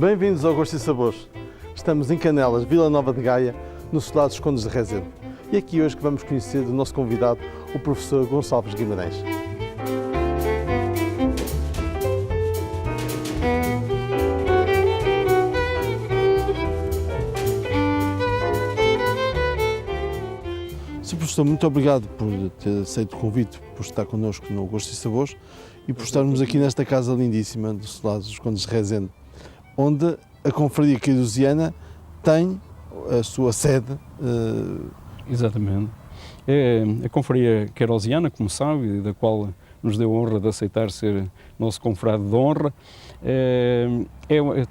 Bem-vindos ao Gosto e Sabores. Estamos em Canelas, Vila Nova de Gaia, no Solar dos Condes de Rezende. E aqui hoje que vamos conhecer do nosso convidado, o professor Gonçalves Guimarães. Sr. Professor, muito obrigado por ter aceito o convite, por estar connosco no Gosto e Sabores e por estarmos aqui nesta casa lindíssima do Solar dos Condes de Rezende, onde a Confraria Queirosiana tem a sua sede. Exatamente. A Confraria Queirosiana, como sabe, da qual nos deu a honra de aceitar ser nosso confrade de honra,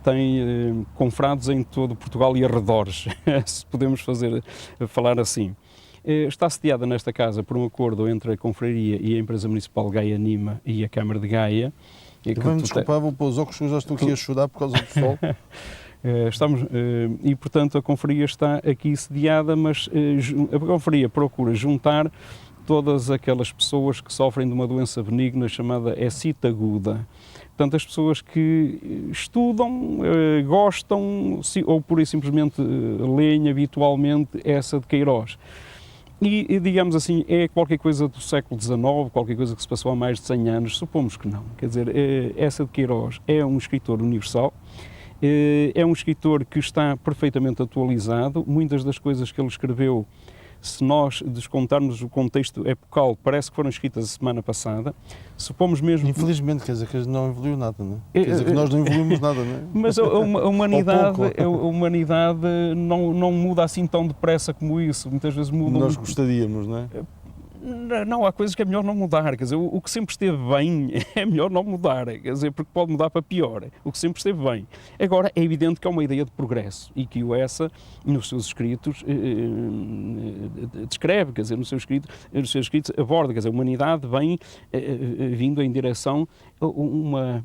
tem confrades em todo Portugal e arredores, se podemos falar assim. Está sediada nesta casa por um acordo entre a Confraria e a Empresa Municipal Gaia Nima e a Câmara de Gaia. Vamos desculpar, vou pôr os óculos, eu já estou aqui a chorar por causa do sol. E, portanto, a Confraria está aqui sediada, mas a Confraria procura juntar todas aquelas pessoas que sofrem de uma doença benigna chamada hecite aguda. Portanto, as pessoas que estudam, gostam ou pura e simplesmente leem habitualmente essa de Queiroz. E, digamos assim, é qualquer coisa do século XIX, qualquer coisa que se passou há mais de 100 anos, supomos que não. Quer dizer, essa de Queiroz é um escritor universal, é um escritor que está perfeitamente atualizado, muitas das coisas que ele escreveu, se nós descontarmos o contexto epocal, parece que foram escritas a semana passada. Supomos mesmo... Infelizmente, quer dizer que não evoluiu nada, não é? Quer dizer que nós não evoluímos nada, não é? Mas a humanidade não muda assim tão depressa como isso. Muitas vezes muda... Nós gostaríamos, não é? Não, há coisas que é melhor não mudar, quer dizer, o que sempre esteve bem é melhor não mudar, quer dizer, porque pode mudar para pior, o que sempre esteve bem. Agora, é evidente que é uma ideia de progresso e que o Essa, nos seus escritos, descreve, quer dizer, nos seus escritos aborda, quer dizer, a humanidade vem vindo em direção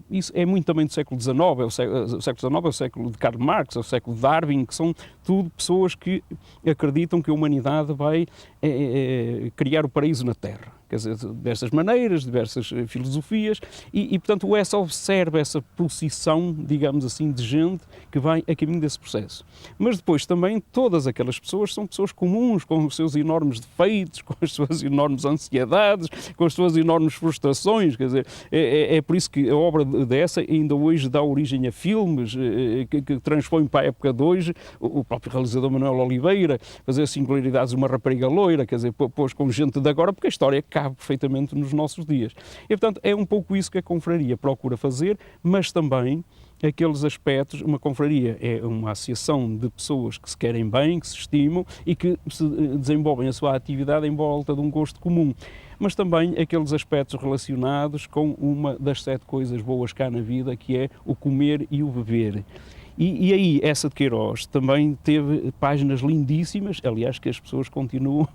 isso é muito também do século XIX, o século XIX é o século de Karl Marx, é o século de Darwin, que são tudo pessoas que acreditam que a humanidade vai criar o paraíso na Terra. Quer dizer, de diversas maneiras, diversas filosofias, e portanto o Essa observa essa procissão, digamos assim, de gente que vai a caminho desse processo. Mas depois também todas aquelas pessoas são pessoas comuns, com os seus enormes defeitos, com as suas enormes ansiedades, com as suas enormes frustrações, quer dizer, é por isso que a obra dessa ainda hoje dá origem a filmes que transpõem para a época de hoje, o próprio realizador Manuel Oliveira, fazer singularidades de uma rapariga loira, quer dizer, pôs com gente de agora, porque a história cabe perfeitamente nos nossos dias. E, portanto, é um pouco isso que a Confraria procura fazer, mas também aqueles aspectos. Uma confraria é uma associação de pessoas que se querem bem, que se estimam e que se desenvolvem a sua atividade em volta de um gosto comum. Mas também aqueles aspectos relacionados com uma das 7 coisas boas cá na vida, que é o comer e o beber. E aí, essa de Queiroz também teve páginas lindíssimas, aliás, que as pessoas continuam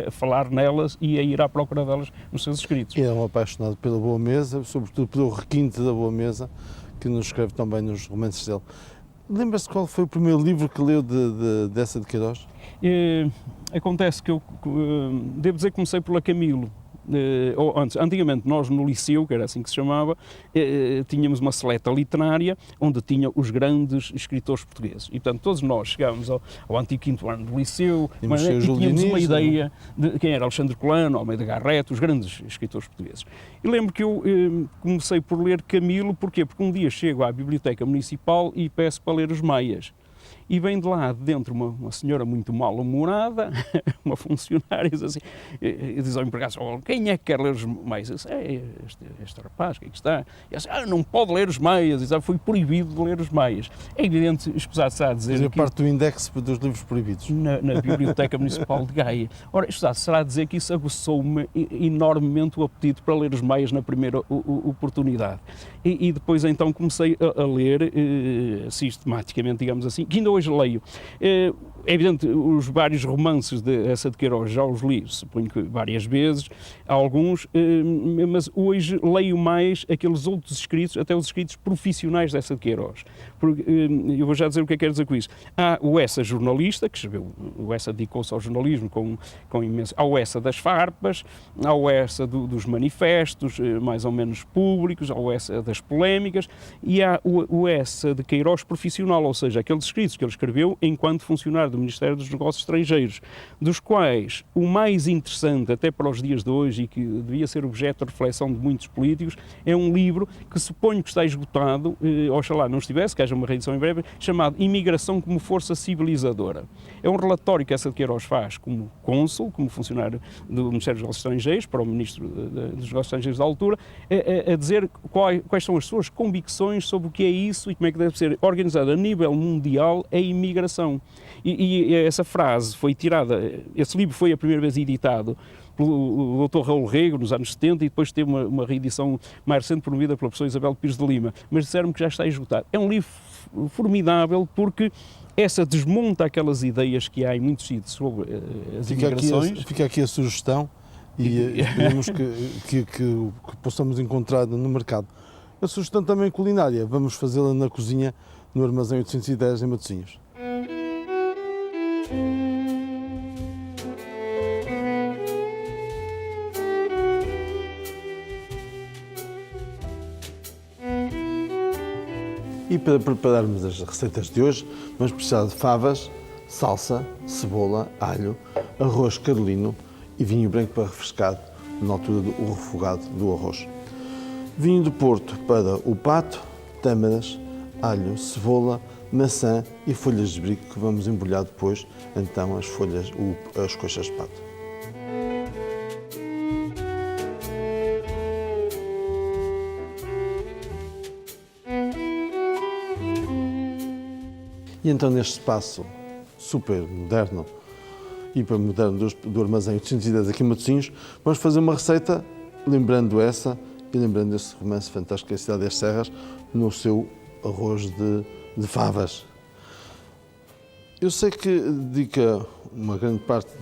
a falar nelas e a ir à procura delas nos seus escritos. E é um apaixonado pela boa mesa, sobretudo pelo requinte da boa mesa, que nos escreve também nos romances dele. Lembra-se qual foi o primeiro livro que leu dessa de Queiroz? Acontece que eu, devo dizer que comecei pela Camilo. Antigamente nós no liceu, que era assim que se chamava, tínhamos uma seleta literária onde tinha os grandes escritores portugueses e portanto todos nós chegávamos ao antigo 5º ano do liceu e tínhamos uma ideia de quem era Alexandre Colano, Almeida Garrett, os grandes escritores portugueses. E lembro que eu comecei por ler Camilo, porquê? Porque um dia chego à Biblioteca Municipal e peço para ler os Maias. E vem de lá dentro uma senhora muito mal-humorada, uma funcionária, e diz ao empregado: oh, quem é que quer ler os Maias? Eu disse: este rapaz, que é que está? E disse: não pode ler os Maias, e foi proibido de ler os Maias. É evidente, escusado-se a dizer... Fazia parte do índice dos livros proibidos. Na Biblioteca Municipal de Gaia. Ora, escusado-se será dizer que isso aguçou-me enormemente o apetite para ler os Maias na primeira oportunidade. E depois então comecei a ler sistematicamente, digamos assim, que ainda hoje leio. É evidente, os vários romances de Essa de Queiroz já os li, suponho que várias vezes, alguns, mas hoje leio mais aqueles outros escritos, até os escritos profissionais de Essa de Queiroz. Porque, eu vou já dizer o que é que quero dizer com isso. Há o Essa jornalista, que escreveu, o Essa dedicou-se ao jornalismo com imenso... Há o Essa das farpas, há o Essa dos manifestos, mais ou menos públicos, há o Essa das polémicas, e há o Essa de Queiroz profissional, ou seja, aqueles escritos que ele escreveu enquanto funcionário do Ministério dos Negócios Estrangeiros, dos quais o mais interessante, até para os dias de hoje, e que devia ser objeto de reflexão de muitos políticos, é um livro que suponho que está esgotado, oxalá não estivesse, que haja uma reedição em breve, chamado Imigração como Força Civilizadora. É um relatório que Essa de Queiroz faz como cônsul, como funcionário do Ministério dos Negócios Estrangeiros, para o Ministro dos Negócios Estrangeiros da altura, a dizer quais são as suas convicções sobre o que é isso e como é que deve ser organizada a nível mundial a imigração. E essa frase foi tirada, esse livro foi a primeira vez editado pelo Dr. Raul Rego nos anos 70 e depois teve uma reedição mais recente promovida pela professora Isabel Pires de Lima, mas disseram-me que já está esgotado. É um livro formidável porque essa desmonta aquelas ideias que há em muitos sítios sobre as imigrações. Fica aqui a sugestão e esperemos que possamos encontrar no mercado. A sugestão também culinária, vamos fazê-la na cozinha no Armazém 810 em Matosinhos. E para prepararmos as receitas de hoje, vamos precisar de favas, salsa, cebola, alho, arroz carolino e vinho branco para refrescar na altura do refogado do arroz. Vinho do Porto para o pato, tâmaras, alho, cebola, maçã e folhas de brico que vamos embrulhar depois, então as coxas de pato. E então neste espaço super moderno, hipermoderno do Armazém 810 aqui em Matosinhos, vamos fazer uma receita lembrando essa e lembrando esse romance fantástico que é a Cidade das Serras no seu arroz de favas. Eu sei que dedica uma grande parte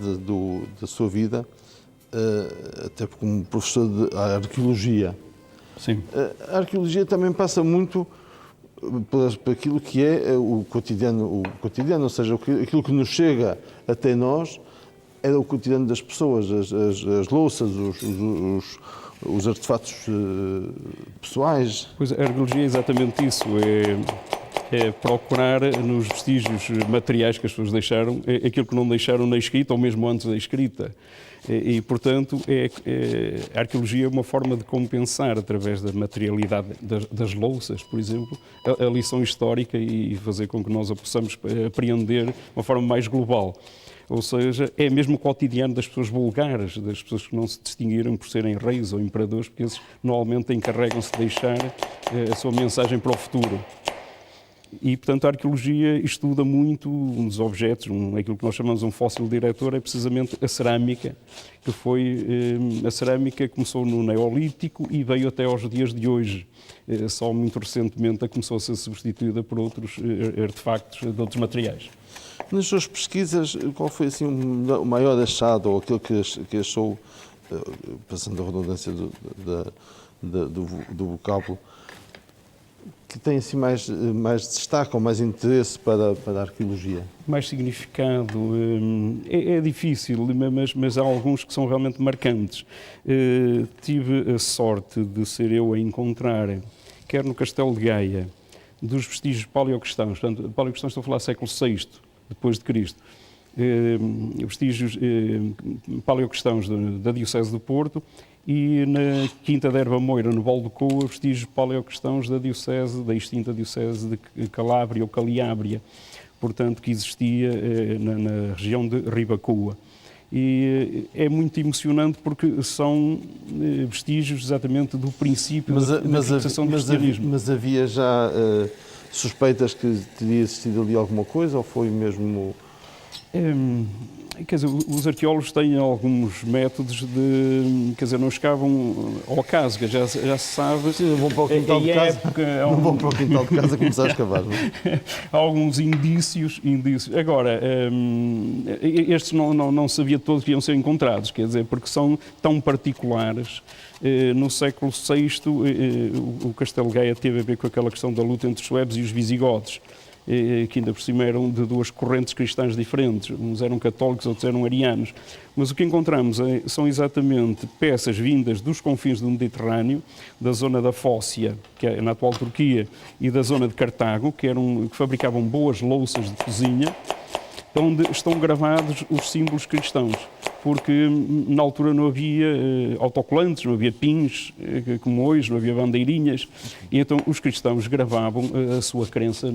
da sua vida, até como professor de arqueologia. Sim. A arqueologia também passa muito por aquilo que é o cotidiano, ou seja, aquilo que nos chega até nós é o cotidiano das pessoas, as louças, os artefatos pessoais. Pois a arqueologia é exatamente isso, é procurar nos vestígios materiais que as pessoas deixaram aquilo que não deixaram na escrita ou mesmo antes da escrita. E portanto, a arqueologia é uma forma de compensar, através da materialidade das louças, por exemplo, a lição histórica e fazer com que nós a possamos apreender de uma forma mais global. Ou seja, é mesmo o cotidiano das pessoas vulgares, das pessoas que não se distinguiram por serem reis ou imperadores, porque esses normalmente encarregam-se de deixar a sua mensagem para o futuro. E, portanto, a arqueologia estuda muito um dos objetos, aquilo que nós chamamos um fóssil diretor, é precisamente a cerâmica, a cerâmica começou no Neolítico e veio até aos dias de hoje. Só muito recentemente começou a ser substituída por outros artefactos de outros materiais. Nas suas pesquisas, qual foi assim, o maior achado, ou aquilo que achou, passando a redundância do vocábulo, que tem assim mais destaque ou mais interesse para a arqueologia? Mais significado é difícil, mas há alguns que são realmente marcantes. Tive a sorte de ser eu a encontrar, quer no Castelo de Gaia, dos vestígios paleocristãos, portanto, paleocristãos estou a falar século VI depois de Cristo, vestígios paleocristãos da Diocese do Porto, e na Quinta de Erva Moira, no Val do Coa, vestígios paleocristãos da extinta Diocese de Calábria ou Caliábria, portanto, que existia na região de Ribacoa. E é muito emocionante porque são vestígios exatamente do princípio da fixação do cristianismo. Mas havia já suspeitas que teria existido ali alguma coisa, ou foi mesmo... quer dizer, os arqueólogos têm alguns métodos de, quer dizer, não escavam ao caso, que já se sabe. Sim, vão para o quintal de casa. Não vão para o quintal de casa começar a escavar, não é? Há alguns indícios. Agora, estes não sabia de todos que iam ser encontrados, quer dizer, porque são tão particulares. No século VI, o Castelo Gaia teve a ver com aquela questão da luta entre os suevos e os visigodos, que ainda por cima eram de duas correntes cristãs diferentes. Uns eram católicos, outros eram arianos. Mas o que encontramos são exatamente peças vindas dos confins do Mediterrâneo, da zona da Fócia, que é na atual Turquia, e da zona de Cartago, que fabricavam boas louças de cozinha, onde estão gravados os símbolos cristãos, porque na altura não havia autocolantes, não havia pins como hoje, não havia bandeirinhas, e então os cristãos gravavam a sua crença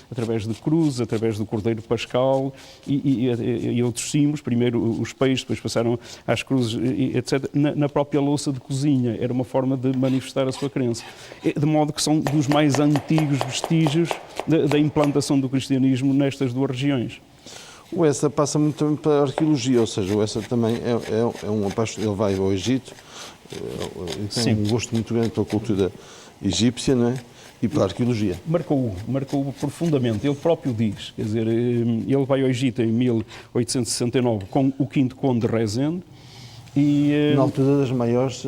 através de cruz, através do Cordeiro Pascal e outros símbolos, primeiro os peixes, depois passaram às cruzes, etc., na própria louça de cozinha. Era uma forma de manifestar a sua crença. De modo que são dos mais antigos vestígios da implantação do cristianismo nestas duas regiões. O Essa passa muito também para a arqueologia, ou seja, o Essa também é um apaixonado, ele vai ao Egito, ele tem um gosto muito grande pela cultura egípcia, não é? E pela arqueologia. Marcou profundamente, ele próprio diz, quer dizer, ele vai ao Egito em 1869 com o V Conde de Rezende, na altura das maiores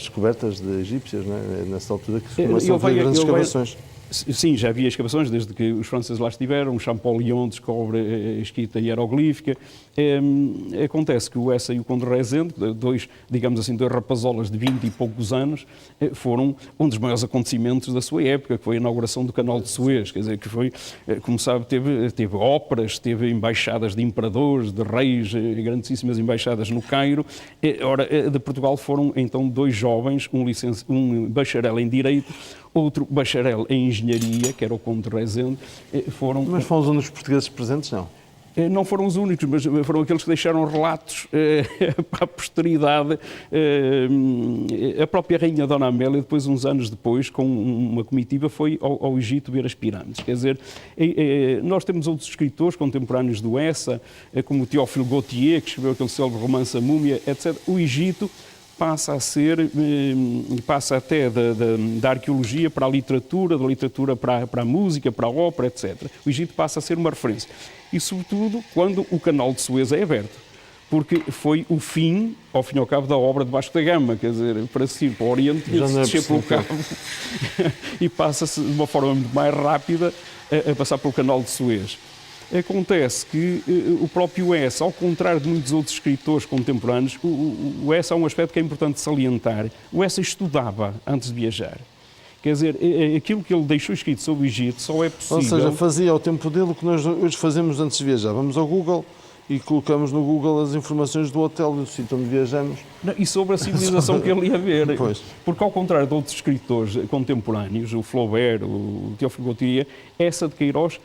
descobertas de egípcias, não é? Nessa altura que se começam a fazer grandes escavações. Sim, já havia escavações desde que os franceses lá estiveram. Champollion descobre a escrita hieroglífica. Acontece que o Essa e o Conde Rezende, dois rapazolas de 20 e poucos anos, foram um dos maiores acontecimentos da sua época, que foi a inauguração do Canal de Suez. Quer dizer, que foi, como sabe, teve óperas, teve embaixadas de imperadores, de reis, grandíssimas embaixadas no Cairo. Ora, de Portugal foram então dois jovens, um bacharel em Direito, outro bacharel em Engenharia, que era o Conde de Rezende, Mas foram os únicos portugueses presentes, não? Não foram os únicos, mas foram aqueles que deixaram relatos para a posteridade. A própria Rainha Dona Amélia, depois, uns anos depois, com uma comitiva, foi ao Egito ver as pirâmides. Quer dizer, nós temos outros escritores contemporâneos do Essa, como o Théophile Gautier, que escreveu aquele célebre romance A Múmia, etc. O Egito passa até da arqueologia para a literatura, da literatura para a música, para a ópera, etc. O Egito passa a ser uma referência. E, sobretudo, quando o Canal de Suez é aberto, porque foi o fim, ao fim e ao cabo, da obra de Vasco da Gama, quer dizer, para se ir para o Oriente, tinha de se descer pelo cabo e passa-se de uma forma muito mais rápida a passar pelo Canal de Suez. Acontece que o próprio Essa, ao contrário de muitos outros escritores contemporâneos, o Essa há um aspecto que é importante salientar. O Essa estudava antes de viajar. Quer dizer, aquilo que ele deixou escrito sobre o Egito só é possível... Ou seja, fazia ao tempo dele o que nós hoje fazemos antes de viajar. Vamos ao Google e colocamos no Google as informações do hotel e do sítio onde viajamos. E sobre a civilização que ele ia ver. Pois. Porque, ao contrário de outros escritores contemporâneos, o Flaubert, o Théophile Gautier, Essa de Queiroz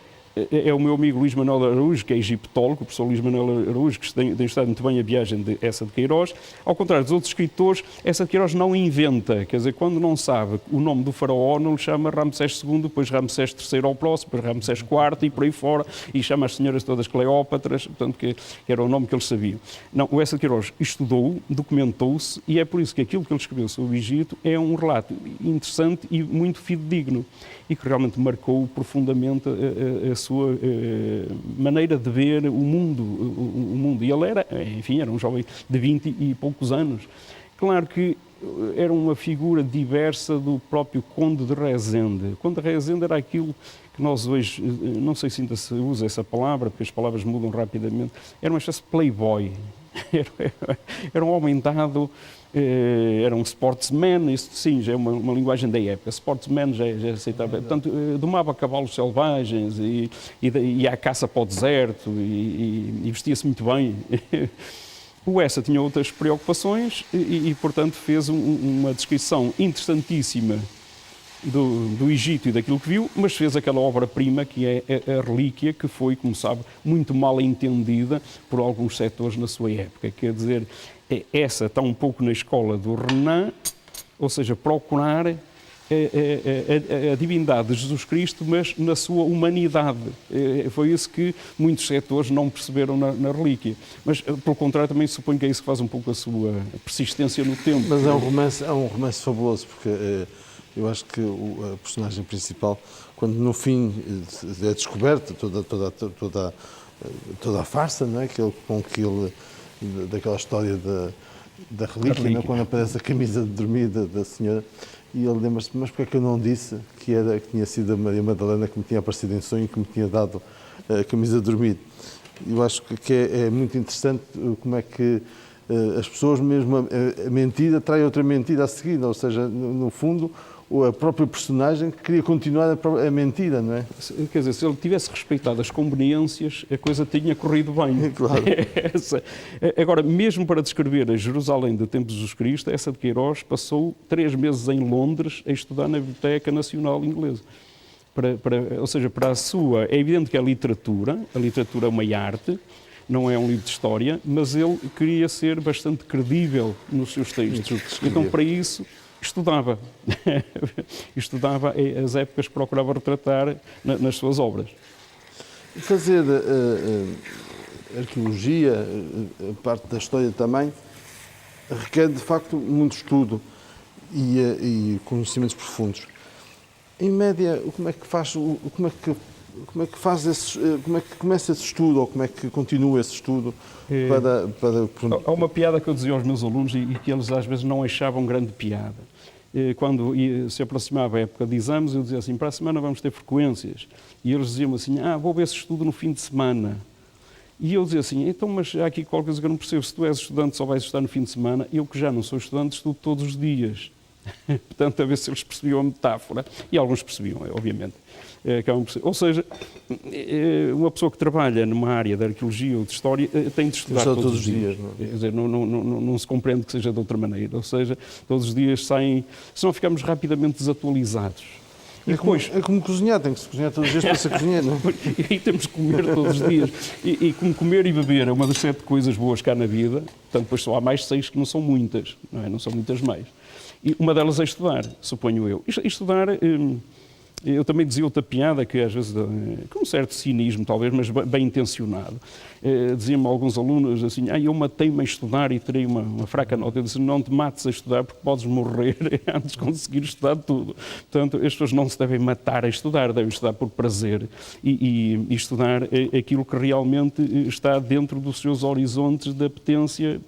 é o meu amigo Luís Manuel Araújo, que é egiptólogo, o professor Luís Manuel Araújo, que tem estudado muito bem a viagem de Essa de Queiroz. Ao contrário dos outros escritores, Essa de Queiroz não inventa, quer dizer, quando não sabe o nome do faraó, não lhe chama Ramsés II, depois Ramsés III ao próximo, depois Ramsés IV e por aí fora, e chama as senhoras todas Cleópatras, portanto, que era o nome que eles sabiam. Não, o Essa de Queiroz estudou, documentou-se, e é por isso que aquilo que ele escreveu sobre o Egito é um relato interessante e muito fidedigno, e que realmente marcou profundamente a sua maneira de ver o mundo. E ele era um jovem de 20 e poucos anos. Claro que era uma figura diversa do próprio Conde de Rezende. O Conde de Rezende era aquilo que nós hoje, não sei se ainda se usa essa palavra, porque as palavras mudam rapidamente, era uma espécie de playboy. Era um homem dado, era um sportsman, isso sim, já é uma linguagem da época. Sportsman já é aceitável. Portanto, domava cavalos selvagens e ia à caça para o deserto e vestia-se muito bem. O Essa tinha outras preocupações e portanto, fez uma descrição interessantíssima do Egito e daquilo que viu, mas fez aquela obra-prima que é a Relíquia, que foi, como sabe, muito mal entendida por alguns setores na sua época. Quer dizer, essa está um pouco na escola do Renan, ou seja, procurar a divindade de Jesus Cristo, mas na sua humanidade. Foi isso que muitos setores não perceberam na relíquia. Mas, pelo contrário, também suponho que é isso que faz um pouco a sua persistência no tempo. Mas é um romance fabuloso, porque eu acho que a personagem principal, quando no fim é descoberta toda a farsa, não é? Daquela história da relíquia, não é? Quando aparece a camisa de dormir da senhora, e ele lembra-se, mas porque é que eu não disse que tinha sido a Maria Madalena que me tinha aparecido em sonho e que me tinha dado a camisa de dormir. Eu acho que é muito interessante como é que as pessoas, mesmo a mentira, trai outra mentira a seguir, ou seja, no fundo, a própria personagem que queria continuar a mentira, não é? Quer dizer, se ele tivesse respeitado as conveniências, a coisa tinha corrido bem. Claro. Agora, mesmo para descrever a Jerusalém do tempo de Jesus Cristo, essa de Queiroz passou 3 meses em Londres a estudar na Biblioteca Nacional Inglesa. Ou seja, para a sua... É evidente que a literatura é uma arte, não é um livro de história, mas ele queria ser bastante credível nos seus textos. Então, para isso, estudava. Estudava as épocas que procurava retratar nas suas obras. Fazer arqueologia, parte da história também, requer de facto muito estudo e conhecimentos profundos. Em média, como é que começa esse estudo, ou como é que continua esse estudo para... Há uma piada que eu dizia aos meus alunos e que eles às vezes não achavam grande piada. Quando se aproximava a época de exames, eu dizia assim, para a semana vamos ter frequências. E eles diziam assim, vou ver esse estudo no fim de semana. E eu dizia assim, então, mas há aqui qualquer coisa que eu não percebo, se tu és estudante só vais estudar no fim de semana, eu que já não sou estudante estudo todos os dias. Portanto, a ver se eles percebiam a metáfora. E alguns percebiam, obviamente. Ou seja, uma pessoa que trabalha numa área de arqueologia ou de história tem de estudar todos os dias. Não é? Quer dizer, não se compreende que seja de outra maneira. Ou seja, todos os dias saem, senão ficamos rapidamente desatualizados. E depois, é como cozinhar, tem que se cozinhar todos os dias para ser cozinheiro, não é? E temos que comer todos os dias. E como comer e beber é uma das 7 coisas boas cá na vida, portanto, depois só há mais 6 que não são muitas, não é? Não são muitas mais. E uma delas é estudar, suponho eu. Estudar, eu também dizia outra piada, que às vezes, com um certo cinismo talvez, mas bem intencionado, diziam-me alguns alunos assim, eu matei-me a estudar e terei uma fraca nota. Eu disse, não te mates a estudar porque podes morrer antes de conseguir estudar tudo. Portanto, as pessoas não se devem matar a estudar, devem estudar por prazer e estudar aquilo que realmente está dentro dos seus horizontes de apetência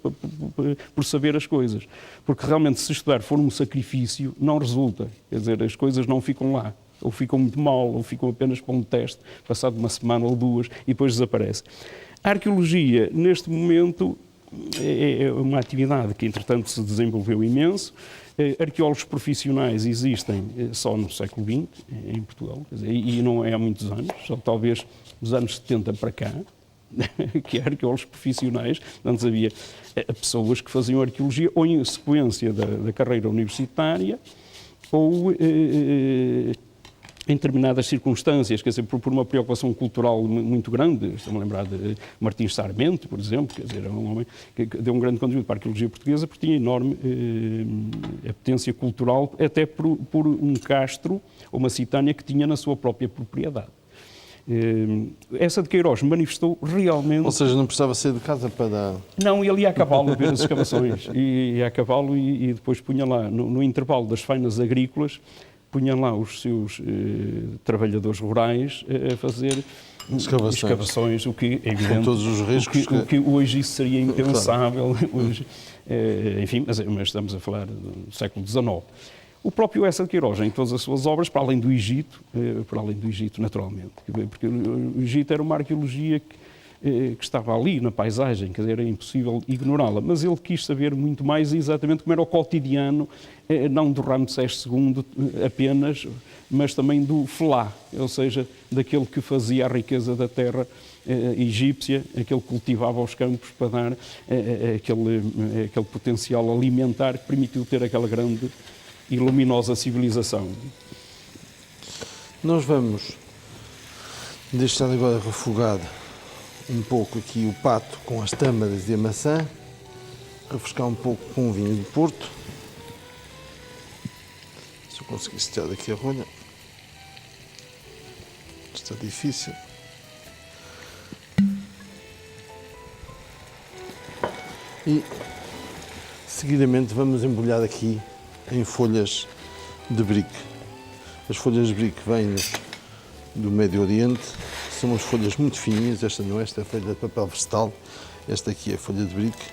por saber as coisas. Porque realmente se estudar for um sacrifício, não resulta. Quer dizer, as coisas não ficam lá. Ou ficam muito mal, ou ficam apenas para um teste, passado uma semana ou 2, e depois desaparece. A arqueologia, neste momento, é uma atividade que, entretanto, se desenvolveu imenso. Arqueólogos profissionais existem só no século XX, em Portugal, quer dizer, e não é há muitos anos, só talvez dos anos 70 para cá, que é arqueólogos profissionais. Antes havia pessoas que faziam arqueologia ou em sequência da carreira universitária, ou em determinadas circunstâncias, quer dizer, por uma preocupação cultural muito grande. Estou-me a lembrar de Martins Sarmento, por exemplo, quer dizer, era um homem que deu um grande contributo para a arqueologia portuguesa porque tinha enorme apetência cultural, até por um castro ou uma citânia que tinha na sua própria propriedade. Essa de Queiroz manifestou realmente... Ou seja, não precisava sair de casa para... Não, ele ia a cavalo a ver as escavações, ia a cavalo e depois punha lá, no intervalo das fainas agrícolas, punha lá os seus trabalhadores rurais a fazer escavações, o que é evidente, com todos os riscos o que hoje isso seria impensável, claro. Hoje, enfim, mas estamos a falar do século XIX. O próprio Eça de Queiroz, em todas as suas obras, para além do Egito naturalmente, porque o Egito era uma arqueologia que estava ali na paisagem, quer dizer, era impossível ignorá-la, mas ele quis saber muito mais exatamente como era o cotidiano, não do Ramsés II apenas, mas também do Flá, ou seja, daquele que fazia a riqueza da terra egípcia, aquele que cultivava os campos para dar aquele potencial alimentar que permitiu ter aquela grande e luminosa civilização. Nós vamos deixar agora refogado um pouco aqui o pato com as tâmaras e a maçã, refrescar um pouco com o vinho do Porto. eu conseguir estirar daqui a rolha. Está difícil. E seguidamente vamos embrulhar aqui em folhas de brique. As folhas de brique vêm do Médio Oriente, são umas folhas muito fininhas, esta não é, esta é folha de papel vegetal, esta aqui é a folha de brique.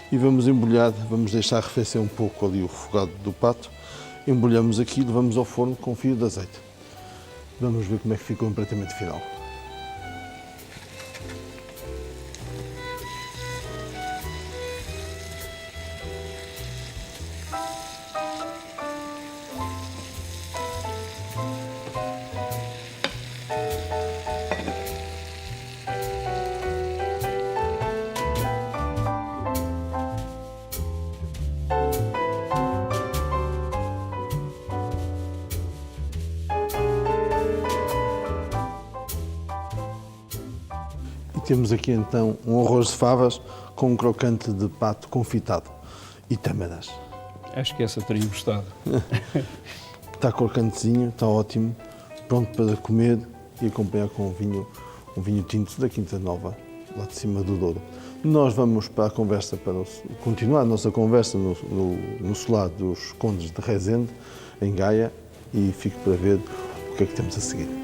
E vamos embrulhar, vamos deixar arrefecer um pouco ali o refogado do pato, embrulhamos aqui e levamos ao forno com fio de azeite. Vamos ver como é que fica o empratamento final. Temos aqui então um arroz de favas com um crocante de pato confitado e tâmaras. Acho que essa teria gostado. Está crocantezinho, está ótimo, pronto para comer e acompanhar com um vinho tinto da Quinta Nova, lá de cima do Douro. Nós vamos para a conversa, continuar a nossa conversa no solar dos Condes de Rezende, em Gaia, e fico para ver o que é que temos a seguir.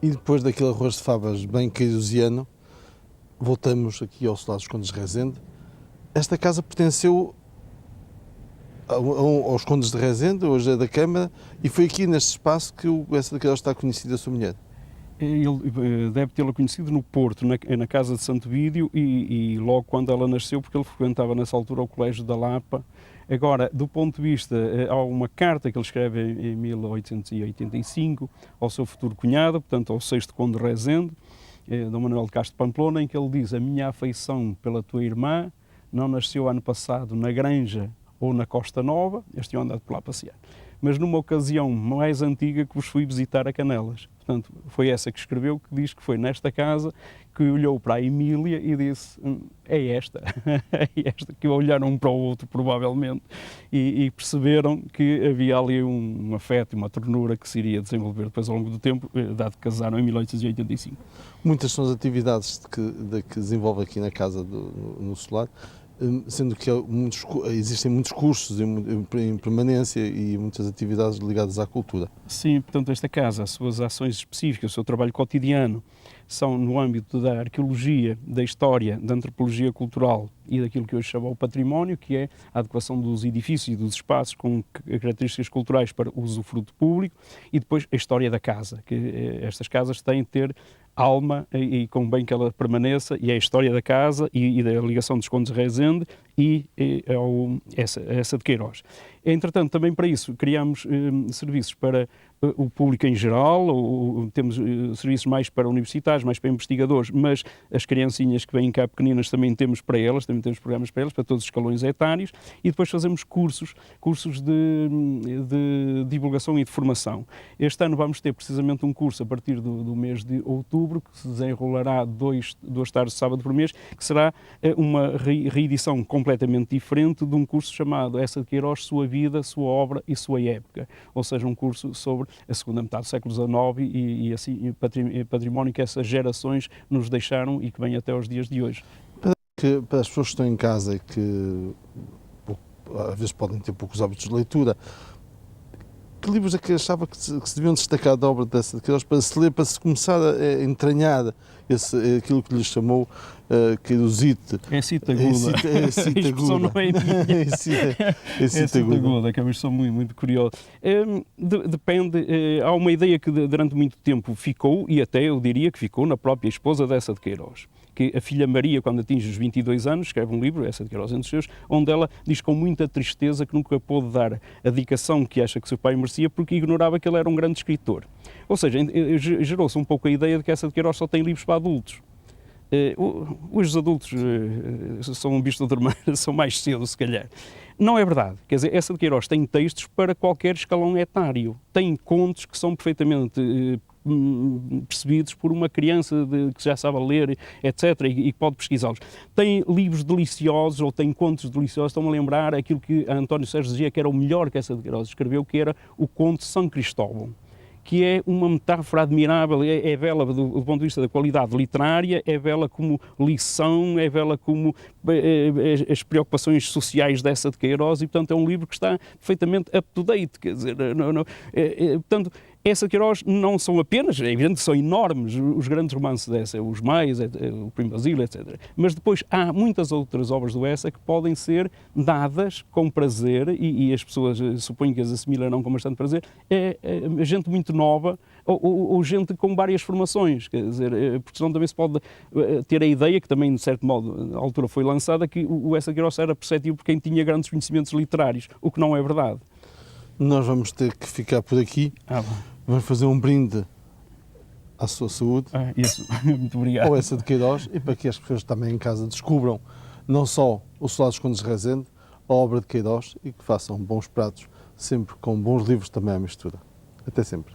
E depois daquele arroz de favas bem queirosiano, voltamos aqui ao solar dos Condes de Rezende. Esta casa pertenceu aos Condes de Rezende, hoje é da Câmara, e foi aqui neste espaço que o Bessa de Queiroz está conhecido a sua mulher. Ele deve tê-la conhecido no Porto, na casa de Santo Vídeo, e logo quando ela nasceu, porque ele frequentava nessa altura o Colégio da Lapa. Agora, do ponto de vista, há uma carta que ele escreve em 1885 ao seu futuro cunhado, portanto ao sexto Conde de Rezende, Dom Manuel de Castro Pamplona, em que ele diz: a minha afeição pela tua irmã não nasceu ano passado na Granja ou na Costa Nova, este tinha andado por lá passear, mas numa ocasião mais antiga que vos fui visitar a Canelas. Portanto, foi essa que escreveu, que diz que foi nesta casa que olhou para a Emília e disse: é esta, é esta, que olharam um para o outro, provavelmente, e perceberam que havia ali um afeto e uma ternura que se iria desenvolver depois ao longo do tempo, dado que casaram em 1885. Muitas são as atividades que desenvolve aqui na casa no solar, sendo que existem muitos cursos em permanência e muitas atividades ligadas à cultura. Sim, portanto, esta casa, as suas ações específicas, o seu trabalho cotidiano, são no âmbito da arqueologia, da história, da antropologia cultural e daquilo que hoje chama o património, que é a adequação dos edifícios e dos espaços com características culturais para o usufruto público, e depois a história da casa, que estas casas têm de ter alma e convém que ela permaneça, e é a história da casa e da ligação dos Condes de Rezende e essa de Queiroz. Entretanto, também para isso criamos serviços para o público em geral, temos serviços mais para universitários, mais para investigadores, mas as criancinhas que vêm cá pequeninas também temos para elas, também temos programas para elas, para todos os escalões etários, e depois fazemos cursos de divulgação e de formação. Este ano vamos ter precisamente um curso a partir do mês de outubro, que se desenrolará duas tardes de sábado por mês, que será uma reedição completamente diferente de um curso chamado Essa de Queiroz, Sua Vida, Sua Obra e Sua Época, ou seja, um curso sobre a segunda metade do século XIX e assim, património que essas gerações nos deixaram e que vem até aos dias de hoje. Para as pessoas que estão em casa e que às vezes podem ter poucos hábitos de leitura, que livros é que achava que se deviam destacar da obra dessa de Queiroz para se ler, para se começar a entranhar aquilo que lhe chamou Queirozite? É cita aguda. É cita a expressão não é minha. É cita aguda, que é uma expressão muito, muito curiosa. Depende, há uma ideia que durante muito tempo ficou, e até eu diria que ficou na própria esposa dessa de Queiroz, que a filha Maria, quando atinge os 22 anos, escreve um livro, Essa de Queiroz entre os seus, onde ela diz com muita tristeza que nunca pôde dar a dedicação que acha que seu pai merecia porque ignorava que ele era um grande escritor. Ou seja, gerou-se um pouco a ideia de que Essa de Queiroz só tem livros para adultos. Hoje os adultos são um bicho de maneira, são mais cedo, se calhar. Não é verdade. Quer dizer, Essa de Queiroz tem textos para qualquer escalão etário. Tem contos que são perfeitamente percebidos por uma criança que já sabe ler, etc., e que pode pesquisá-los. Tem livros deliciosos, ou tem contos deliciosos. Estão-me a lembrar aquilo que António Sérgio dizia que era o melhor que Essa de Queiroz escreveu, que era o conto São Cristóvão, que é uma metáfora admirável, é bela do ponto de vista da qualidade literária, é bela como lição, é bela como as preocupações sociais dessa de Queiroz, e portanto é um livro que está perfeitamente up-to-date, quer dizer, portanto, Essa de Queiroz não são apenas, é evidente que são enormes os grandes romances dessa, os Mais, o Primo Basílio, etc. Mas depois há muitas outras obras do Essa que podem ser dadas com prazer, e as pessoas suponho que as assimilarão com bastante prazer, gente muito nova ou gente com várias formações, quer dizer, porque senão também se pode ter a ideia, que também de certo modo à altura foi lançada, que o Essa de Queiroz era perceptível por quem tinha grandes conhecimentos literários, o que não é verdade. Nós vamos ter que ficar por aqui. Vamos fazer um brinde à sua saúde. Isso, muito obrigado. Ou Essa de Queiroz, e para que as pessoas também em casa descubram não só o Solar dos Condes de Rezende, a obra de Queiroz, e que façam bons pratos, sempre com bons livros também à mistura. Até sempre.